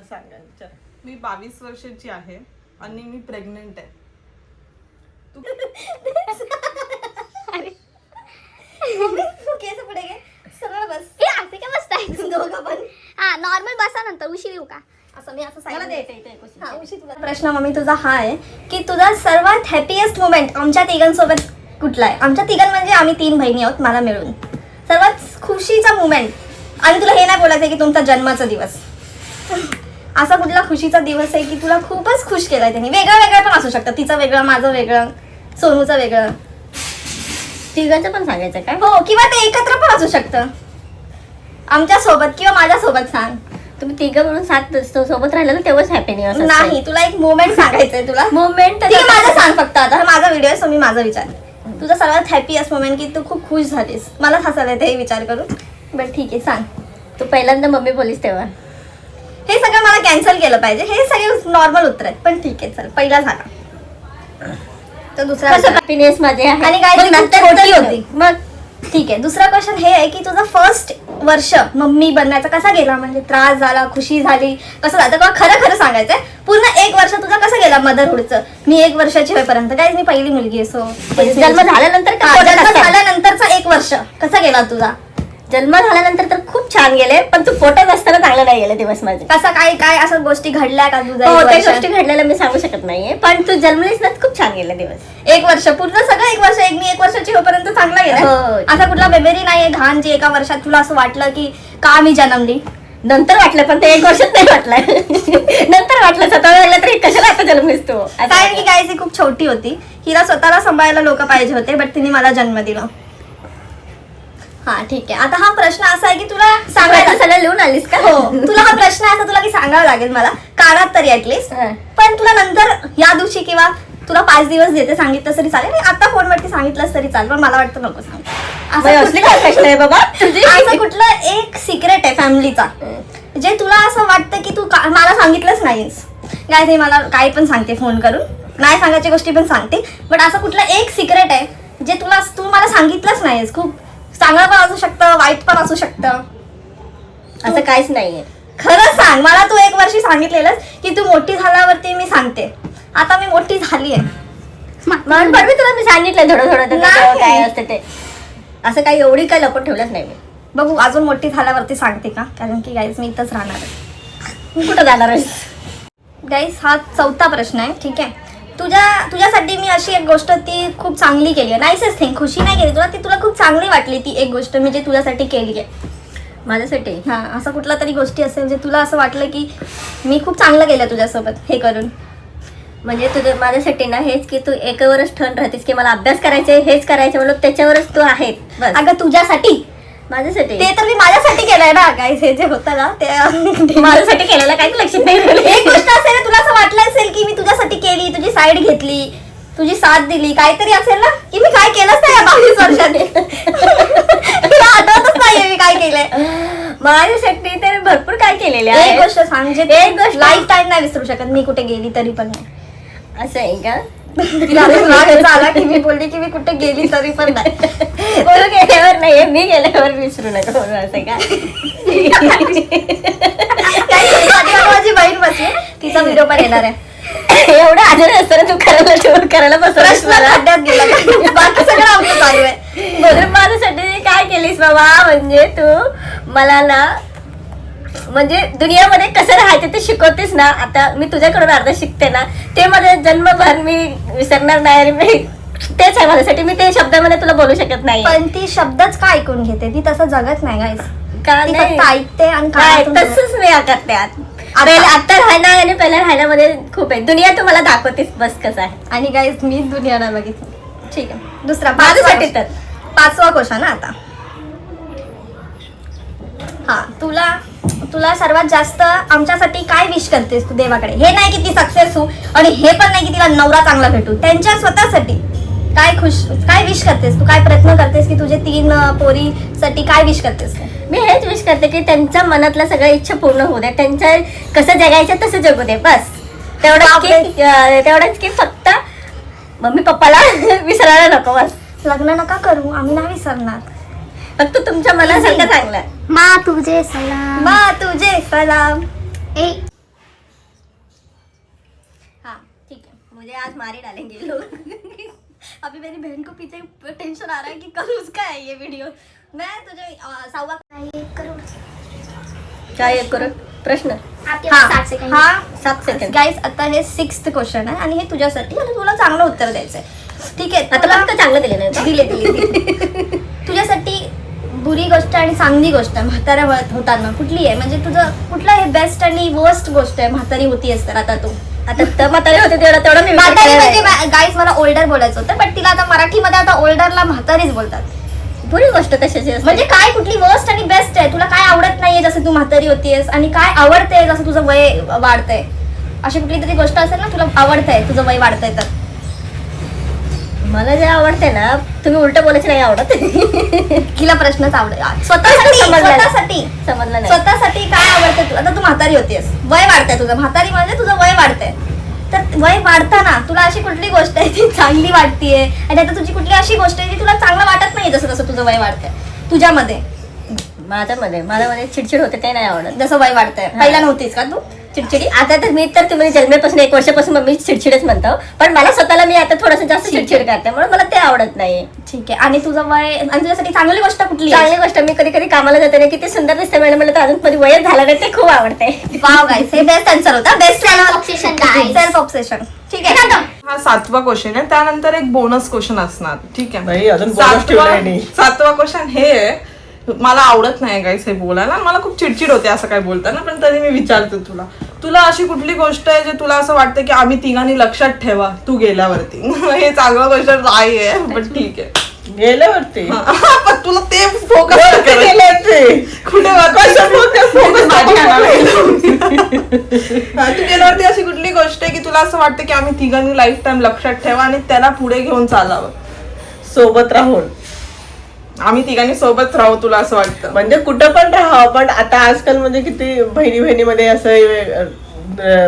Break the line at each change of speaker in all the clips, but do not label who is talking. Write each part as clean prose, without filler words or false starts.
सांगा विचार. मी 22 वर्षाची आहे आणि मी प्रेग्नेंट आहे.
अरे
केस पुढे घे, सरळ बस.
हे असे काय बसताय
दोघं पण.
हा नॉर्मल बसा, नंतर उशीर येऊ का?
असं मी असं
मला
सांगितलं.
द्यायचं इथे
हा, उशी तुला. प्रश्न मम्मी तुझा हा आहे की तुझा सर्वात हॅपीएस्ट मोमेंट आमच्या तिघांसोबत कुठला आहे? आमच्या तिघां म्हणजे आम्ही 3 बहिणी आहोत, मला मिळून सर्वात खुशीचा मोमेंट. आणि तुला हे नाही बोलायचं की तुमचा जन्माचा दिवस असा कुठला खुशीचा दिवस आहे की तुला खूपच खुश केलाय त्यांनी? वेगळं वेगळं पण असू शकतं, तिचं वेगळं, माझं वेगळं, सोनूचं वेगळं,
तिघांचं पण सांगायचं काय?
हो, किंवा ते एकत्र पण असू शकतं आमच्या सोबत किंवा माझ्या सोबत. सांग.
तुम्ही तिघं म्हणून साथ सोबत राहिलं ना तेव्हाच हॅपी नाही.
नाही, तुला एक मोमेंट सांगायचंय तुला.
मोमेंट
ठीक आहे, माझं सांग फक्त. आता हा माझा व्हिडिओ आहे, सो मी माझा विचार. तुझा सर्वात हॅपीएस्ट मोमेंट की तू खूप खुश झालीस. मला हसायला येते हे विचार करून, बट ठीक आहे, सांग.
तू पहिल्यांदा मम्मी बोलीस तेव्हा.
हे सगळं मला कॅन्सल केलं पाहिजे, हे सगळे नॉर्मल उत्तर आहेत, पण ठीक आहे, चल पहिला झाला. तर दुसरा विचार.
हॅपीनेस माझे आहे.
आणि काय
मग
ती
नंतर
छोटी
तर-
होती.
मग
ठीक आहे, दुसरा क्वेश्चन हे आहे की तुझा फर्स्ट वर्ष मम्मी बनण्याचा कसा गेला? म्हणजे त्रास झाला, खुशी झाली, कसं झालं? किंवा खरं खरं सांगायचंय, पूर्ण 1 वर्ष तुझा कसं गेला मदरहुडचं? मी 1 वर्षाची होईपर्यंत, काय मी पहिली मुलगी आहे, सो
जन्म झाल्यानंतर का?
जन्म झाल्यानंतरचा 1 वर्ष कसा गेला तुझा?
जन्म झाल्यानंतर तर खूप छान गेले, पण तू पोटात असताना चांगलं नाही गेले दिवस माझे.
कसा काय काय असं गोष्टी घडल्या का तुझा?
हो,
1
त्या
वर्ष?
गोष्टी घडलेल्या मी सांगू शकत नाहीये, पण तू जन्मलीस ना खूप छान गेले दिवस.
1 वर्ष पूर्ण सगळं 1 वर्ष, मी 1 वर्षाची होईपर्यंत चांगला गेला.
हो.
असा कुठला मेमरी नाहीये घाण जी 1 वर्षात तुला असं वाटलं की का मी जन्मली?
नंतर वाटलं, पण ते 1 वर्षात नाही वाटलं. नंतर वाटलं, स्वतः लागलं तरी कशाला आता जन्मलीस तू?
कारण की काय, ती खूप छोटी होती, हिला स्वतःला सांभाळायला लोक पाहिजे होते, बट तिने मला जन्म दिला. हा ठीक आहे, आता हा प्रश्न असा आहे की तुला
सांगायचं
सांगायचं.
सगळं लिहून आलीस का?
हो, तुला हा प्रश्न आहे असा तुला की सांगावं लागेल मला कानात तरी ऍटलीस्ट.
हा.
पण तुला नंतर या दिवशी किंवा तुला 5 दिवस देते सांगितलं तरी चालेल, आणि आता फोनवरती सांगितलंस तरी चालेल, पण मला वाटतं नको सांग.
बाई, असली काय प्रश्न आहे बाबा तुझी?
असं कुठलं एक सिक्रेट आहे फॅमिलीचा जे तुला असं वाटतं की तू मला सांगितलंच नाहीस? काय ते मला काही पण सांगते फोन करून, नाही सांगायची गोष्टी पण सांगते, बट असं कुठलं एक सिक्रेट आहे जे तू मला सांगितलंच नाहीस? खूप चांगलं पण असू शकतं, वाईट पण असू शकतं.
असं काहीच नाहीये.
खरं सांग मला. तू 1 वर्षी सांगितलेलंस की तू मोठी झाल्यावरती मी सांगते. आता मी मोठी झाली आहे,
म्हणून पण मी तुला मी सांगितलं थोडं थोडं तर
नाही.
काय असतं ते. असं काही एवढी काही लपट ठेवलंच नाही मी.
बघू अजून मोठी झाल्यावरती सांगते का, कारण की गाईज मी इथंच राहणार आहे.
कुठं जाणार आहेस?
गाईस हा 4था प्रश्न आहे. ठीक आहे, तुझ्यासाठी मी अशी एक गोष्ट ती खूप चांगली केली आहे. नाईसेस्ट थिंग, खुशी नाही केली तुला, ती तुला खूप चांगली वाटली ती एक गोष्ट मी जे तुझ्यासाठी केली आहे.
माझ्यासाठी
हा, असं कुठला तरी गोष्टी असेल जे तुला असं वाटलं की मी खूप चांगलं केलं तुझ्यासोबत हे करून.
म्हणजे तुझं माझ्यासाठी ना हेच की तू एकावरच ठण राहतेस की मला अभ्यास करायचे, हेच करायचे, म्हणून त्याच्यावरच तू आहे बस.
अगं तुझ्यासाठी,
माझ्यासाठी
ते तर मी माझ्यासाठी केलंय ना. गाईस हे जे होतं ना ते
माझ्यासाठी केलेलं काहीच लक्षात नाही राहिलं.
एक गोष्ट असेल ना, तुला असं वाटलं असेल की मी तुझ्यासाठी केली, तुझी साईड घेतली, तुझी साथ दिली, काहीतरी असेल ना की मी काय केलंच नाही या 22 वर्षात. तुला आठवतच नाहीये मी काय केलंय.
माझ्यासाठी तर भरपूर काय केलेले
एक
आहे.
गोष्ट सांग जे
एक गोष्ट-
लाईफ टाईम नाही विसरू शकत मी कुठे गेली तरी पण नाही.
असं आहे का?
तिला राग यायचा आला की मी बोलली की मी कुठे गेली तरी पण नाही.
तू गेल्यावर नाही, मी गेल्यावर विसरू नका म्हणून. असं का?
माझी बहीण बसली, तिचा व्हिडिओ पण येणार आहे.
एवढं आजार असताना तू करायला
प्रश्न
बसला.
खड्ड्यात गेला, बाकी सगळं आमचं चालू आहे.
बरं, माझ्यासाठी काय केलीस बाबा? म्हणजे तू मला ना म्हणजे दुनियामध्ये कसं राहायचं ते शिकवतेस ना. आता मी तुझ्याकडून अर्ध शिकते ना, ते माझं जन्मभर मी विसरणार नाही. आणि मी तेच आहे माझ्यासाठी, मी ते शब्दामध्ये तुला बोलू शकत नाही.
पण ती शब्दच का ऐकून घेते? ती तसं जगत नाही गाईस.
का
ती
नाही?
फक्त ऐकते आणि
काय
कानातून
तसंच मी करते. आता राहणं आणि पहिल्या राहण्यामध्ये खूप आहे. दुनिया तुम्हाला दाखवतेस बस कसं आहे.
आणि गाईस मी दुनिया नाही बघितली. ठीक आहे, दुसरा
माझ्यासाठी तर
5वा क्वेश्चन आता. हा, तुला सर्वात जास्त आमच्यासाठी काय विश करतेस तू देवाकडे? हे नाही की ती सक्सेस हो, आणि हे पण नाही की तिला नवरा चांगला भेटू. त्यांच्या स्वतःसाठी काय विश करतेस तू? काय प्रयत्न करतेस की तुझे 3 पोरीसाठी काय विश करतेस?
मी हेच विश करते की त्यांच्या मनातल्या सगळ्या इच्छा पूर्ण होऊ दे. त्यांच्या कसं जगायचं तसं जगू दे बस. तेवढंच की फक्त मम्मी पप्पाला विसरायला नको बस.
लग्न नका करू, आम्ही नाही विसरणार.
फक्त तुमच्या मनासारखं चांगलं.
मा तुझे सलाम.
मुझे आज मार ही डालेंगे लोग।
अभी मेरी बहन को पीछे टेंशन आ रहा है कि कल उसका है ये वीडियो। मैं तुझे 1 करोड़
काय 1 करोड प्रश्न?
हा
7 सेकंड.
गाईज आता हे 6th क्वेश्चन आहे आणि हे तुझ्यासाठी आणि तुला चांगलं उत्तर द्यायचंय. ठीक आहे
आता
तुला
पण तर चांगलं दिलं नाही.
दिले तुझ्यासाठी बुरी गोष्ट आणि चांगली गोष्ट म्हाताऱ्या होताना कुठली आहे? म्हणजे तुझं कुठलं हे बेस्ट आणि वर्स्ट गोष्ट आहे म्हातारी होतीयस तर आता तू?
आता तर म्हातारी होते तेवढं मी
म्हातारी म्हणजे गाईज मला ओल्डर बोलायचं होतं पण तिला आता मराठीमध्ये आता ओल्डरला म्हातारीच बोलतात.
बुरी गोष्ट कशाची असते?
म्हणजे काय कुठली वर्स्ट आणि बेस्ट आहे? तुला काय आवडत नाहीये जसं तू म्हातारी होतीयस आणि काय आवडतंय जसं तुझं वय वाढतंय? अशी कुठली तरी गोष्ट असेल ना तुला आवडतंय तुझं वय वाढतंय तर?
मला जे आवडते ना तुम्ही उलट बोलायचं नाही आवडत.
तिला प्रश्नच आवडत स्वतःसाठी
समजलं नाही.
स्वतःसाठी काय आवडतं? आता तू म्हातारी होतीयस वय वाढतंय तुझं म्हातारी म्हणजे तुझं वय वाढतंय तर वय वाढताना तुला अशी कुठली गोष्ट आहे ती चांगली वाटतेय आणि आता तुझी कुठली अशी गोष्ट आहे जी तुला चांगलं वाटत नाही जसं जसं तुझं वय वाढतंय तुझ्यामध्ये?
माझ्यामध्ये चिडचिड होते ते नाही आवडत.
जसं वय वाढतंय पहिला नव्हतीस का तू चिडचिडी?
आता तर मी तर तुम्ही जन्मेपासून 1 वर्षापासून मी चिडचिडच म्हणतो पण मला स्वतःला मी आता थोडंसं जास्त चिडचिड करते म्हणून मला ते आवडत नाही.
ठीक आहे आणि तुझं वय आणि तुझ्यासाठी चांगली गोष्ट कुठली?
चांगली गोष्ट मी कधी कधी कामाला जाते ना किती सुंदर दिसते म्हणलं तर अजून कधी वयच झालं नाही ते खूप आवडते.
वाव गाईस हे बेस्ट आन्सर होता. Best self obsession. ठीक आहे ना?
हा 7वा क्वेश्चन आहे त्यानंतर एक बोनस क्वेश्चन असणार. ठीक आहे
नाही अजून bonus ठेवलाय नाही.
7वा क्वेश्चन हे आहे. मला आवडत नाही गाईस हे बोलायला मला खूप चिडचिड होते असं काय बोलताना पण तरी मी विचारते तुला अशी कुठली गोष्ट आहे जे तुला असं वाटतं की आम्ही तिघांनी लक्षात ठेवा तू गेल्यावरती? हे चांगलं गोष्ट नाही आहे पण ठीक आहे
गेल्यावरती
पण तुला ते फोकस कुठे तू गेल्यावरती अशी कुठली गोष्ट आहे की तुला असं वाटतं की आम्ही तिघांनी लाईफ टाइम लक्षात ठेवा आणि त्याला पुढे घेऊन चालावं
सोबत राहून
आम्ही तिघांनी सोबत राहू तुला असं वाटतं?
म्हणजे कुठं पण राहावं पण आता आजकाल म्हणजे किती बहिणीमध्ये असं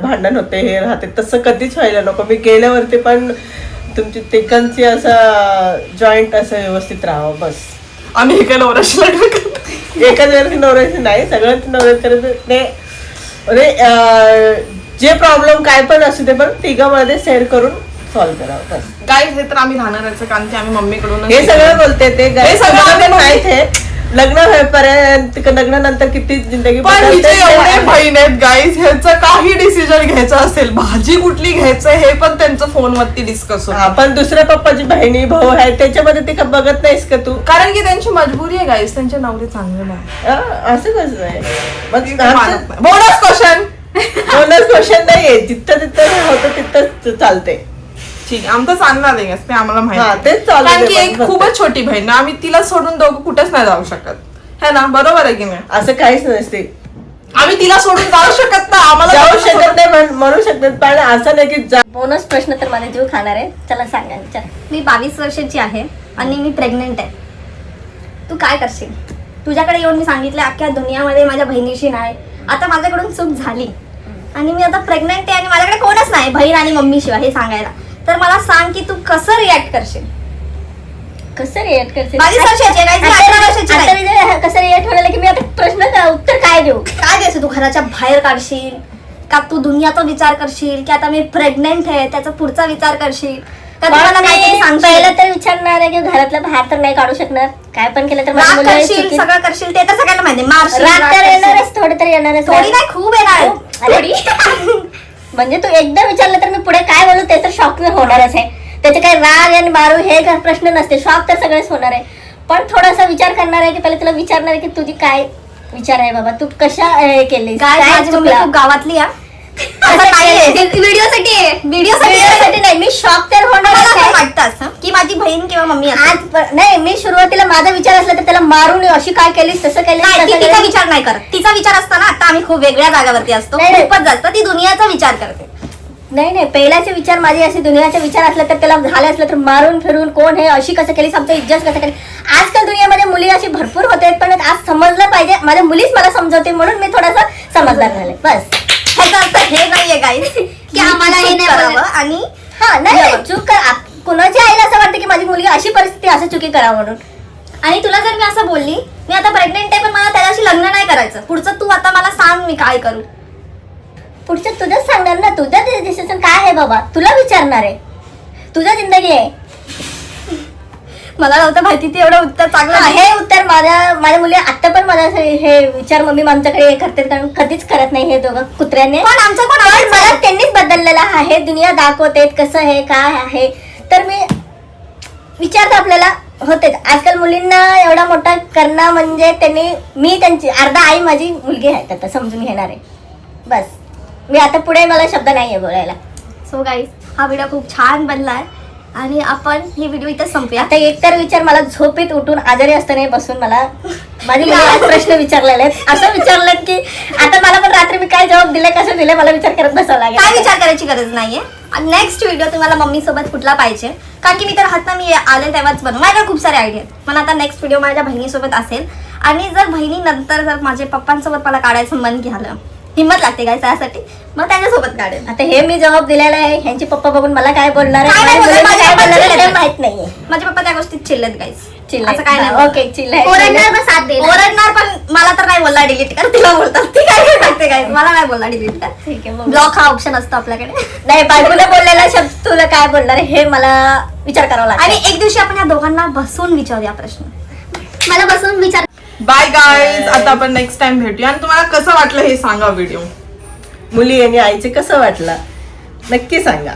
भांडण होते हे राहते तसं कधीच व्हायला नको. मी गेल्यावरती पण तुमची तिघांची असं जॉईंट असं व्यवस्थित राहावं बस.
आम्ही एका नवऱ्याशी लग्न करतो
एकाच वेळेस नवऱ्याची नाही सगळ्यांची नवऱ्यात करायचं ते म्हणजे जे प्रॉब्लेम काय पण असू ते पण तिघांमध्ये शेअर करून सॉल्व्ह करावं बस.
गाईज हे तर आम्ही राहणारच कारण की आम्ही मम्मीकडून
हे सगळं बोलते ते
हे सगळं
माहित आहे. लग्न होईपर्यंत लग्नानंतर किती जिंदगी
पण हिचे एवढे बहीण आहेत गाईज ह्याचं काही डिसिजन घ्यायचं असेल भाजी कुठली घ्यायचं हे पण त्यांचं फोनवरती डिस्कस होतं.
पण दुसऱ्या पप्पाची बहिणी भाऊ आहे त्याच्यामध्ये ते बघत नाहीस का तू?
कारण की त्यांची मजबुरी आहे गाईज त्यांचे नवरे चांगले नाही.
असं कसं आहे?
बोनस क्वेश्चन
बोनस क्वेश्चन नाहीये जिथं होतं तिथं चालते.
ठीक आहे आमचं चालणार आहे ते आम्हाला माहिती
तेच चालू
कारण की एक खूपच छोटी बहीण आम्ही तिला सोडून दोघं कुठेच नाही जाऊ शकत है ना? बरोबर आहे की नाही?
असं काहीच नसते.
आम्ही तिला सोडून जाऊ शकत ना आम्हाला
जाऊ शकत नाही म्हणू शकत पण असं नाही की
बोनस प्रश्न तर माझा जीव खाणार आहे. चला सांगा विचार.
मी 22 वर्षाची आहे आणि मी प्रेग्नेंट आहे. तू काय करशील? तुझ्याकडे येऊन मी सांगितलं अख्ख्या दुनियामध्ये माझ्या बहिणीशी नाही आता माझ्याकडून चूक झाली आणि मी आता प्रेग्नेंट आहे आणि माझ्याकडे कोणच नाही बहीण आणि मम्मी शिवाय हे सांगायला. तर मला सांग की तू कसं रिॲक्ट करशील?
कसं रिॲक्ट करशील?
22 वर्षाची आहे, काहीच 18 वर्षाची नाही.
आता म्हणजे कसं रिॲक्ट होणार की मी आता प्रश्न उत्तर काय देऊ?
काय द्यायचं? तू घराच्या बाहेर काढशील का तू दुनियाचा विचार करशील की आता मी प्रेग्नेंट आहे त्याचा पुढचा विचार करशील का तुम्हाला काहीतरी सांगशील?
पहिलं तर विचारणार आहे की घरातलं बाहेर तर नाही काढू शकणार काय पण केलं तर माझी
राग
मुलं
करशील
चुकीत-
सगळं करशील ते तर सगळ्यांना माहिती आहे. मारशील,
राग
राग
तर
करशील.
येणारच थोडी तर येणारच
थोडी नाही खूप येणार
अरे, म्हणजे तू एकदा विचारलं तर मी पुढे काय बोलू ते तर शॉक होणारच आहे. त्याचे काही राग आणि मारू हे काही प्रश्न नसते शॉक तर सगळेच होणार आहे पण थोडासा विचार करणार आहे की पहिले तुला विचारणार आहे की तुझी काय विचार आहे बाबा तू कशा केली
काय माझी मम्मी खूप गावातली आहे व्हिडिओसाठी
नाही मी शॉक तर होणार
वाटतं की माझी बहीण किंवा मम्मी
आज नाही मी सुरुवातीला माझा विचार असला तर त्याला मारून अशी काय केलीस तसं
तिचा
केलीस
विचार नाही करत. तिचा विचार असताना आता आम्ही खूप वेगळ्या जागावरती असतो
नाही, नाही.
खूपच जास्त ती दुनियाचा विचार करते.
नाही पहिल्याचे विचार माझे असे दुनियाचे विचार असले तर त्याला झाले असलं तर मारून फिरून कोण हे अशी कसं केली आमचं इज्जत कसं केली. आजकाल दुनियामध्ये मुली अशी भरपूर होते पण आज समजलं पाहिजे माझ्या मुलीच मला समजवते म्हणून मी थोडासा समजदार झाले बस.
ह्याचा अर्थ हे नाहीये गाईस की आम्हाला हे नाही करावं आणि
हा नाही चूक कुणाच्या आईला असं वाटतं की माझी मुलगी अशी परिस्थिती असं चुकी करावं म्हणून.
आणि तुला जर मी असं बोलली मी आता प्रेग्नेंट आहे पण मला त्याच्याशी लग्न नाही करायचं पुढचं तू आता मला सांग मी काय करू?
पुढचं तुझंच सांगणार ना. तुझं डिसिजन काय आहे बाबा, तुला विचारणार आहे, तुझं जिंदगी आहे.
मला नव्हतं माहिती ते एवढं उत्तर चांगलं आहे.
हे उत्तर माझ्या मुली आता पण मला हे विचार मम्मी आमच्याकडे हे करतात, कारण कधीच करत नाही हे दोघं कुत्र्याने.
पण आमचं कोण
पण
आवडतं?
मला त्यांनीच बदललेला आहे, दुनिया दाखवते कसं आहे काय आहे. तर मी विचार तर आपल्याला होतेच. आजकाल मुलींना एवढा मोठा करणं म्हणजे मी त्यांची अर्धा आई माझी मुलगी आहे, आता समजून घेणार आहे. बस मी आता पुढे मला शब्द नाही आहे बोलायला.
सो गाईज, हा व्हिडिओ खूप छान बनलाय आणि आपण ही व्हिडिओ इथं संपूया.
आता एक तर विचार, मला झोपेत उठून आजारी असताना बसून मला माझी मुली आज प्रश्न विचारलेले आहेत. असं विचारलं की आता मला पण रात्री मी काय जबाब दिले कसं दिले मला विचार करत बसावं लागेल.
काय विचार करायची गरज नाहीये. नेक्स्ट व्हिडिओ तुम्हाला मम्मी सोबत कुठला पाहिजे, कारण की मी तर हात मी आले तेव्हाच बनवू. माझ्याकडे खूप सारे आयडिया आहेत, पण आता नेक्स्ट व्हिडिओ माझ्या बहिणीसोबत असेल. आणि जर बहिणीनंतर जर माझ्या पप्पांसोबत मला काढायचं मन झालं, हिंमत लागते काय त्यासाठी, मग त्यांच्यासोबत काढेल.
आता हे मी जबाब दिलेला आहे, ह्यांचे पप्पा बघून मला काय बोलणार
काय
आहे,
नाही
माझ्या
बोलणार,
मुलीला काय
माझे
बोलणार आहे
पप्पा
हे माहित नाहीये.
माझे पप्पा त्या गोष्टीत चिल्लेत गाईस.
चिल्ले.
असं काय
हा,
नाही.
ओके, चिल्ले आहे.
ओरडणार पण साथ देईल. ओरडणार पण मला तर नाही बोलला डिलीट कर, तिला बोलतात ती काय सांगते काय, मला नाही बोलला डिलीट कर.
ठीक आहे मग.
ब्लॉक हा ऑप्शन असतो आपल्याकडे.
नाही, बायकोला बोललेला शब्द तुला काय बोलणार आहे हे मला विचार करावा लागेल.
आणि एक दिवशी आपण या दोघांना बसून विचारूया प्रश्न. मला बसून विचार.
बाय गाईज, आता आपण नेक्स्ट टाइम भेटूया. आणि तुम्हाला कसं वाटलं हे सांगा व्हिडिओ.
मुली आणि आईचे कसं वाटलं नक्की सांगा.